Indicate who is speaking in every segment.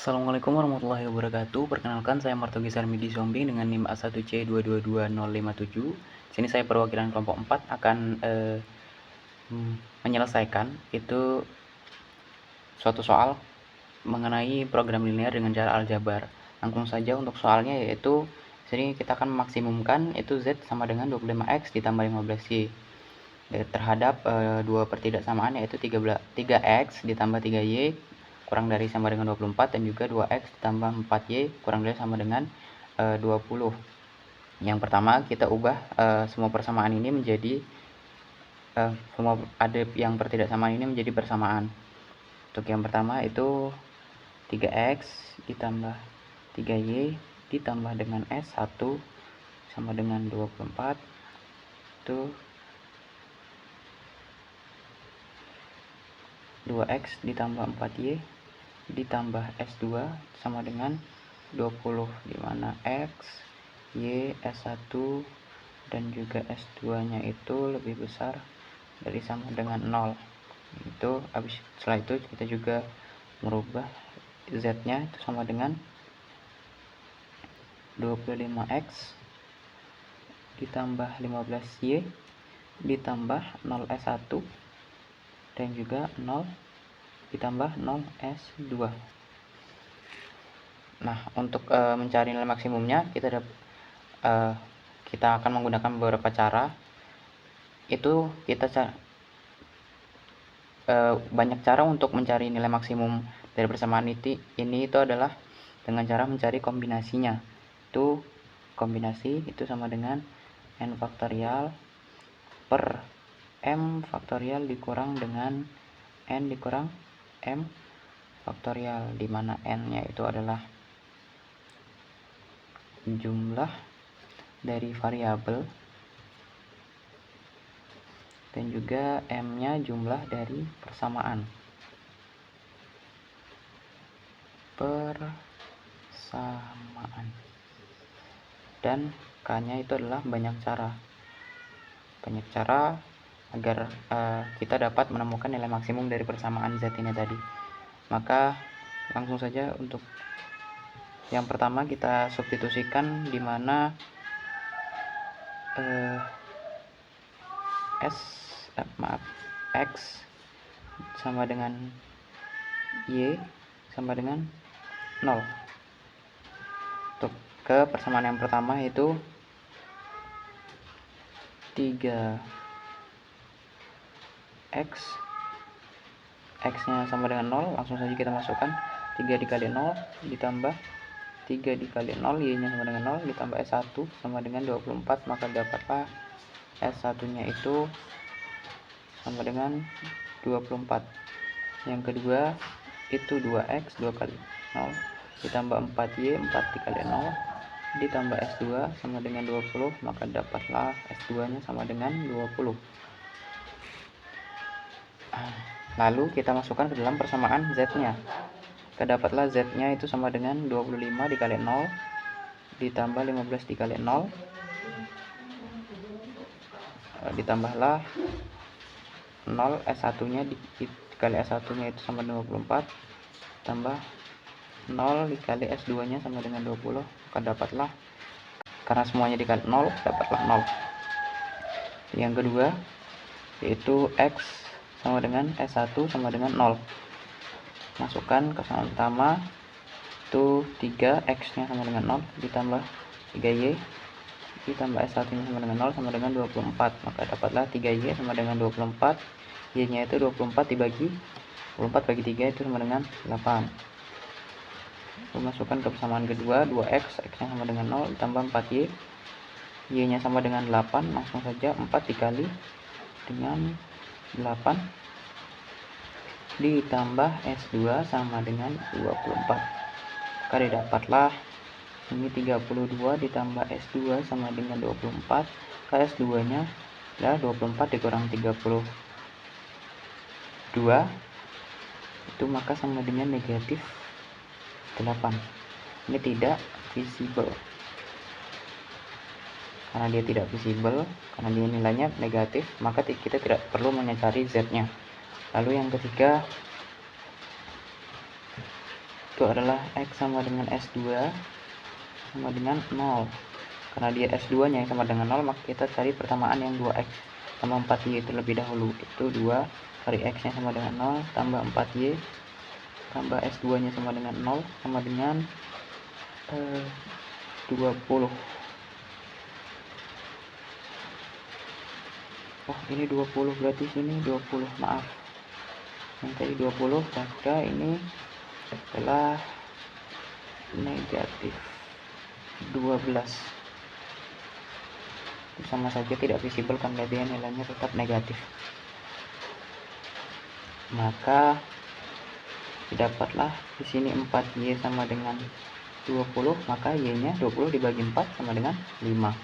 Speaker 1: Assalamualaikum warahmatullahi wabarakatuh. Perkenalkan, saya Martogi Sarmidi Sombing dengan NIM A1C222057. Sini saya perwakilan kelompok 4 akan menyelesaikan itu suatu soal mengenai program linear dengan cara aljabar. Langsung saja untuk soalnya, yaitu sini kita akan memaksimumkan itu Z sama dengan 25X ditambah 15Y terhadap dua pertidaksamaan, yaitu 3X ditambah 3Y kurang dari sama dengan 24 dan juga 2X ditambah 4Y kurang dari sama dengan 20. Yang pertama, kita ubah semua persamaan ini menjadi semua ada yang pertidaksamaan ini menjadi persamaan. Untuk yang pertama itu 3X ditambah 3Y ditambah dengan S1 sama dengan 24 itu 2X ditambah 4Y ditambah S2 sama dengan 20, dimana X, Y, S1 dan juga S2 nya itu lebih besar dari sama dengan 0. Itu setelah itu kita juga merubah Z nya itu sama dengan 25X ditambah 15Y ditambah 0 S1 dan juga 0 ditambah 0 S2. Nah, untuk mencari nilai maksimumnya kita akan menggunakan beberapa cara. Itu kita banyak cara untuk mencari nilai maksimum dari persamaan ini itu adalah dengan cara mencari kombinasinya. Itu kombinasi itu sama dengan n faktorial per m faktorial dikurang dengan n dikurang m faktorial, di mana n-nya itu adalah jumlah dari variabel dan juga m-nya jumlah dari persamaan. Dan k-nya itu adalah banyak cara agar kita dapat menemukan nilai maksimum dari persamaan Z ini tadi. Maka langsung saja untuk yang pertama kita substitusikan, di mana X sama dengan Y sama dengan 0. Untuk ke persamaan yang pertama yaitu 3X, X-nya sama dengan 0, langsung saja kita masukkan 3 dikali 0 ditambah 3 dikali 0, Y-nya sama dengan 0 ditambah S1 sama dengan 24, maka dapatlah S1-nya itu sama dengan 24. Yang kedua itu 2X 2 kali 0 ditambah 4Y 4 dikali 0 ditambah S2 sama dengan 20, maka dapatlah S2 nya sama dengan 20. Lalu kita masukkan ke dalam persamaan Z nya, kedapatlah Z nya itu sama dengan 25 dikali 0 ditambah 15 dikali 0 ditambahlah 0 S1 nya dikali S1 nya itu sama dengan 24 tambah 0 dikali S2 nya sama dengan 20, maka dapatlah, karena semuanya dikali 0, dapatlah 0. Yang kedua yaitu X sama dengan S1 sama dengan 0. Masukkan ke persamaan pertama itu 3X nya sama dengan 0 ditambah 3Y ditambah S1 nya sama dengan 0 sama dengan 24, maka dapatlah 3Y sama dengan 24. Y nya itu 24 dibagi 24 bagi 3 itu sama dengan 8. Masukkan ke persamaan kedua 2X, X nya sama dengan 0 ditambah 4Y, Y nya sama dengan 8, langsung saja 4 dikali dengan 8 ditambah S2 sama dengan 24, maka didapatlah ini 32 ditambah S2 sama dengan 24, S2 nya adalah 24 dikurang 32 itu, maka sama dengan negatif 8. Ini tidak visible, karena dia tidak visible, karena dia nilainya negatif, maka kita tidak perlu mencari Z nya. Lalu yang ketiga itu adalah X sama dengan S2 sama dengan 0. Karena dia S2 nya sama dengan 0, maka kita cari persamaan yang 2X tambah 4Y itu lebih dahulu. Itu 2 kali X nya sama dengan 0 tambah 4Y tambah S2 nya sama dengan 0 sama dengan 20. Oh, ini 20, berarti sini 20, maaf. Yang tadi 20, maka ini adalah negatif 12. Sama saja tidak visible karena dia nilainya tetap negatif. Maka didapatlah di sini 4Y sama dengan 20, maka Y-nya 20 dibagi 4 sama dengan 5.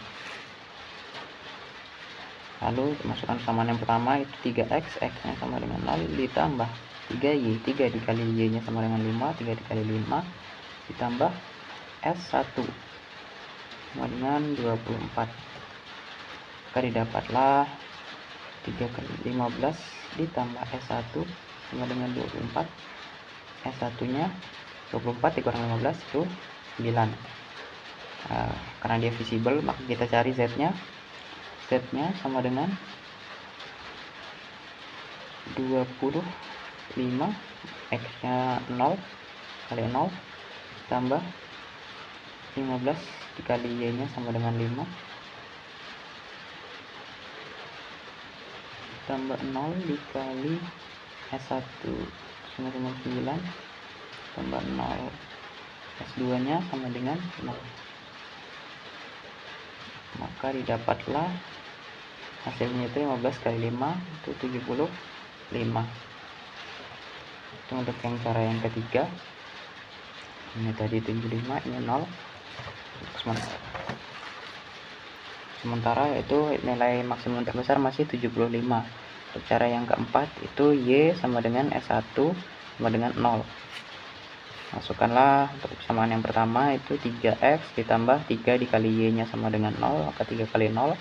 Speaker 1: Lalu masukkan persamaan yang pertama itu 3X, X-nya sama dengan 0 ditambah 3Y, 3 dikali Y-nya sama dengan 5, 3 dikali 5 ditambah S1 sama dengan 24. Maka didapatlah 3 kali 15 ditambah S1 sama dengan 24. S1 nya 24 dikurang 15 itu 9. Karena dia visible, maka kita cari Z nya. Z nya sama dengan 25, X nya 0 kali 0 tambah 15 dikali Y nya sama dengan 5 tambah 0 dikali S1 sama dengan 9 tambah 0 S2 nya sama dengan 0. Maka didapatlah hasilnya itu 15 kali 5 itu 75. Itu untuk yang cara yang ketiga. Ini tadi 75, ini 0. Sementara itu nilai maksimum terbesar masih 75. Untuk cara yang keempat itu Y sama dengan S1 sama dengan 0. Masukkanlah untuk persamaan yang pertama itu 3X ditambah 3 dikali Y nya sama dengan 0, maka 3 kali 0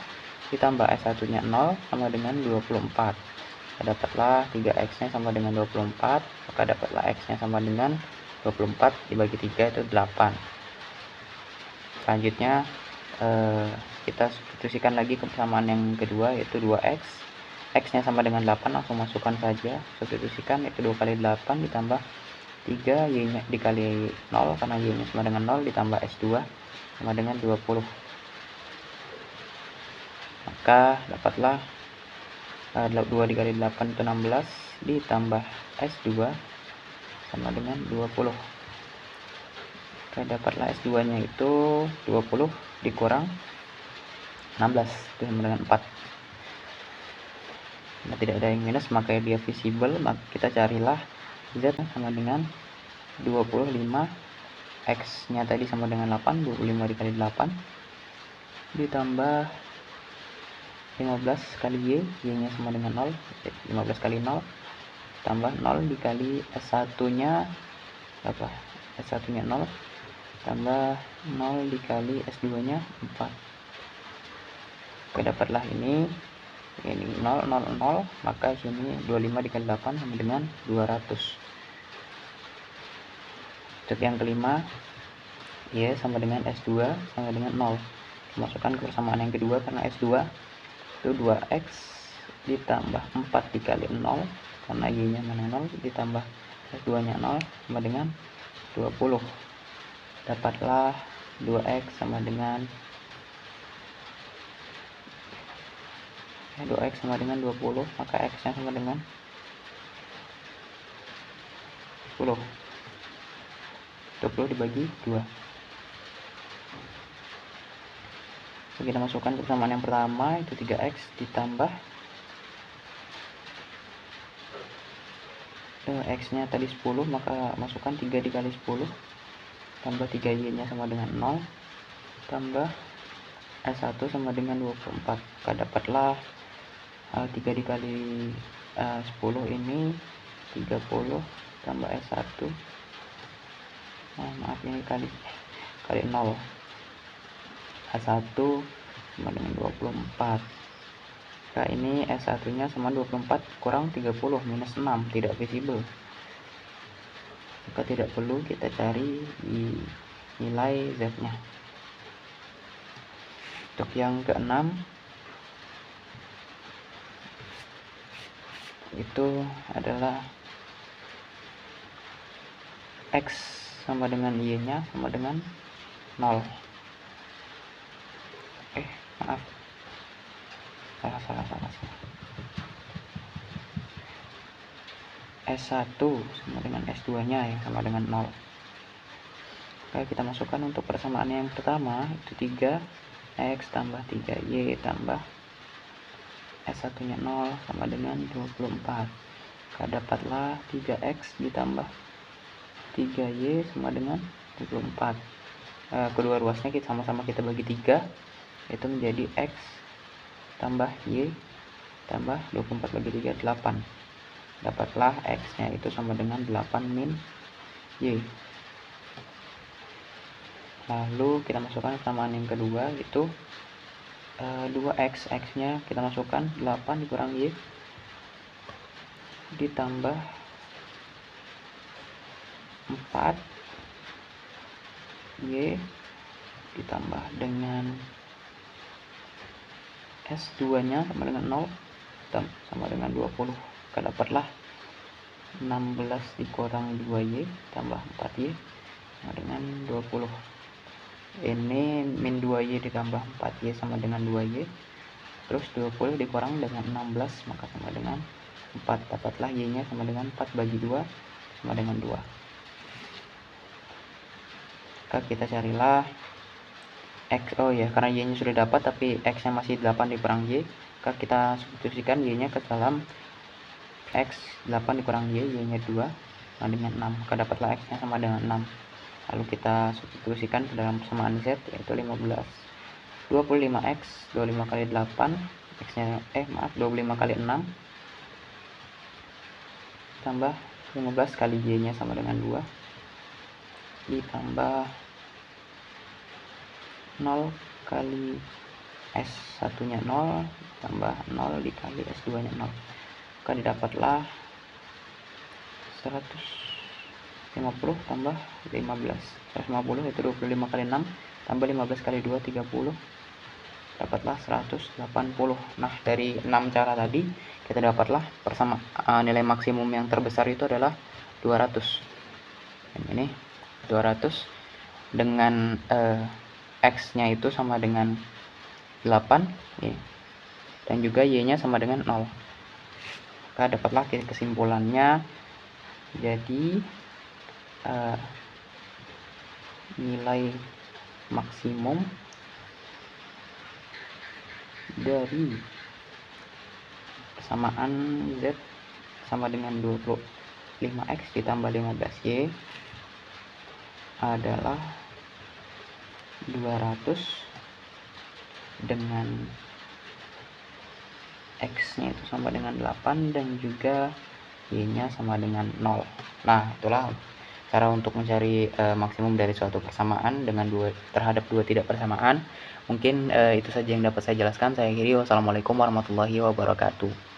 Speaker 1: ditambah S1 nya 0 sama dengan 24. Dapatlah 3X nya sama dengan 24, maka dapatlah X nya sama dengan 24 dibagi 3 itu 8. Selanjutnya kita substitusikan lagi ke persamaan yang kedua yaitu 2X. X nya sama dengan 8, langsung masukkan saja, substitusikan, itu 2 kali 8 ditambah 3 Y nya dikali 0 karena Y nya sama dengan 0 ditambah S2 sama dengan 20. Maka dapatlah 2 dikali 8 itu 16 ditambah S2 sama dengan 20. Maka dapatlah S2 nya itu 20 dikurang 16 itu sama dengan 4. Nah, tidak ada yang minus, maka dia visible. Maka kita carilah Z sama dengan 25, X nya tadi sama dengan 8, 25 dikali 8 ditambah 15 kali Y, Y nya sama dengan 0, 15 kali 0 tambah 0 dikali S1 nya apa? S1 nya 0 tambah 0 dikali S2 nya 4. Oke, dapatlah ini 0, 0, 0, maka sini 25 dikali 8 sama dengan 200. Untuk yang kelima, Y sama dengan S2 sama dengan 0. Masukkan ke persamaan yang kedua karena S2 itu 2X ditambah 4 dikali 0 karena Y nya mana 0 ditambah S2 nya 0 sama dengan 20. Dapatlah 2X sama dengan 2X sama dengan 20, maka X nya sama dengan 10. 20 dibagi 2. Kita masukkan persamaan yang pertama itu 3X ditambah X nya tadi 10, maka masukkan 3 dikali 10 tambah 3Y nya sama dengan 0 tambah S1 sama dengan 24. Maka dapatlah 3 dikali 10 ini 30 tambah S1, maaf ini kali 0, S1 sama dengan 24. Nah, ini S1 nya sama 24 kurang 30 minus 6, tidak visible. maka tidak perlu kita cari di nilai Z-nya. Untuk yang keenam itu adalah X sama dengan Y-nya sama dengan 0. Maaf, salah. S1 sama dengan S2 nya yang sama dengan 0. Oke, kita masukkan untuk persamaan yang pertama, itu 3X tambah 3Y tambah S1 nya 0 sama dengan 24. Maka dapatlah 3X ditambah 3Y sama dengan 24. Kedua ruasnya sama-sama kita bagi 3, itu menjadi X tambah Y tambah 24 bagi 3, 8. Dapatlah X nya itu sama dengan 8 min Y. Lalu kita masukkan persamaan yang kedua, itu 2X, X nya kita masukkan 8 dikurang Y ditambah 4 Y ditambah dengan S2 nya sama dengan 0 sama dengan 20. Maka dapatlah 16 dikurang 2Y tambah 4Y sama dengan 20. Ini min 2Y ditambah 4Y sama dengan 2Y, terus 20 dikurang dengan 16 maka sama dengan 4. Dapatlah Y nya sama dengan 4 bagi 2 sama dengan 2. Maka kita carilah X, karena Y nya sudah dapat tapi X nya masih 8 dikurang Y, maka kita substitusikan Y nya ke dalam X 8 dikurang Y nya 2 sama dengan 6, maka dapatlah X nya sama dengan 6. Lalu kita substitusikan ke dalam persamaan Z, yaitu 15. 25X, 25 kali 8, X nya 25 kali 6 tambah 15 kali Y nya sama dengan 2 ditambah 0 kali S1 nya 0 tambah 0 dikali S2 nya 0. Maka didapatlah 150 tambah 15. 150 itu 25 kali 6 tambah 15 kali 2, 30. Dapatlah 180. Nah, dari 6 cara tadi kita dapatlah nilai maksimum yang terbesar itu adalah 200. Dan ini 200 dengan X nya itu sama dengan 8 ya, dan juga Y nya sama dengan 0. Maka dapatlah kesimpulannya, jadi nilai maksimum dari persamaan Z sama dengan 25X ditambah 15Y adalah 200 dengan X nya itu sama dengan 8 dan juga Y nya sama dengan 0. Nah, itulah cara untuk mencari maksimum dari suatu persamaan dengan terhadap dua tidak persamaan. Mungkin itu saja yang dapat saya jelaskan. Saya akhiri. Wassalamualaikum warahmatullahi wabarakatuh.